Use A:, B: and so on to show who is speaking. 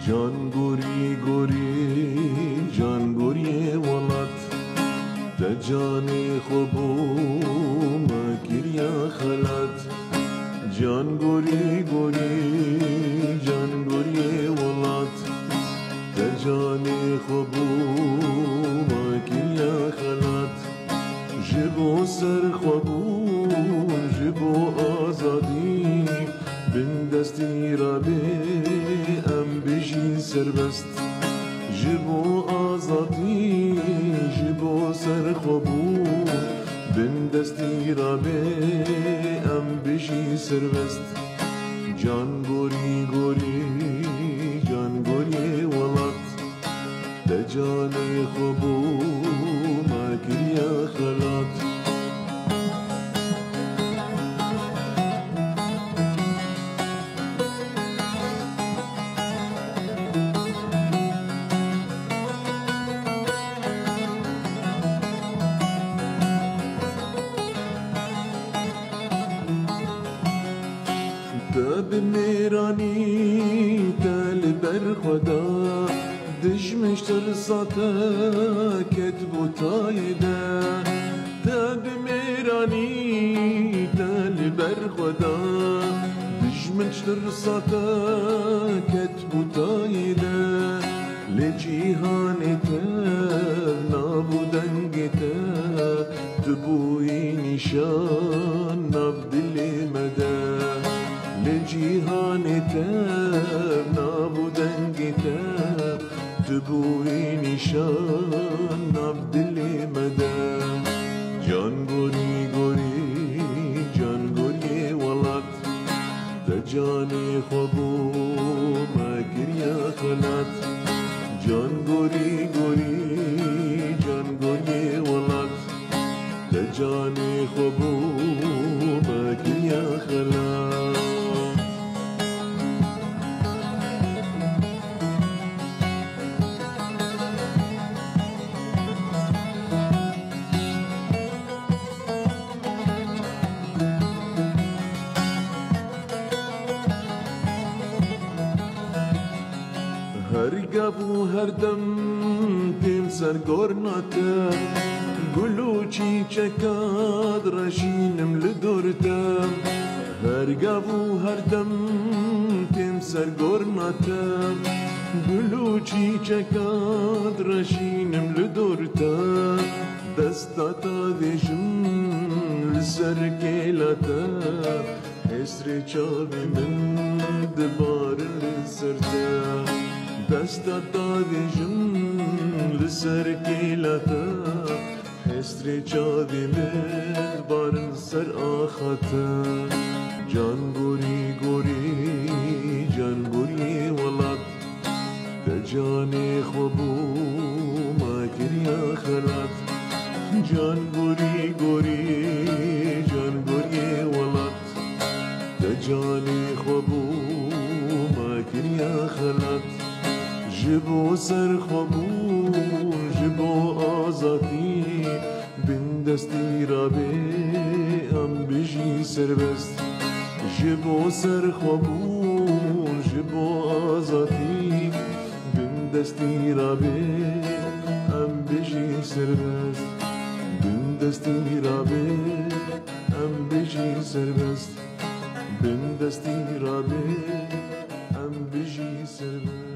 A: جان گوری گوری جان گوری ولات ده جان خوبو مکریا خلات جان گوری گوری جان گوری ولات ده جان خوبو مکریا خلات جبو سر خوبو جبو آزادی بن دستی را به ام بجی سربست جبو آزادی جبو سر خوبو بن دستی را به ام بجی سربست جان گوری گوری جان گوری ولات ده جان خوبو مکریا خلات تاب میرانی تل بر خدا دشمشتر ساتا کتبو تایده تاب میرانی تل بر خدا دشمشتر ساتا کتبو تایده لجیهان تر نابودنگ تر تبوی نشان نبدل مده لجیهان تر نابودنگ تر تبوی نشان نبدل مده جان گوری گوری جان گوری ولات ده جان خوبو مکریا خلات جان گوری گوری جان گوری ولات ده جان خوبو مکریا خلات هر گپ و هر دم تیم سرگرناته گلو چی چکاد رشینم لدورتم هر گپ و هر دم تیم سرگرناته گلو چی چکاد رشینم لدورتم دستا تا دیشم لسر کلاته اسر چاوی من دبار سرته دستا دادیجم لسر کلاتا حسر چاوی من بارن سر آخاتا جان گوری گوری جان گوری ولات ده جان خوبو مکریا خلات جان گوری گوری جان گوری ولات ده جان خوبو مکریا خلات جبو سر خوبو جبو آزادی بن دستی را به ام بجی سربست جبو سر خوبو جبو آزادی بن دستی را به ام بجی سربست بن دستی را به ام بجی سربست بن دستی را به ام بجی سربست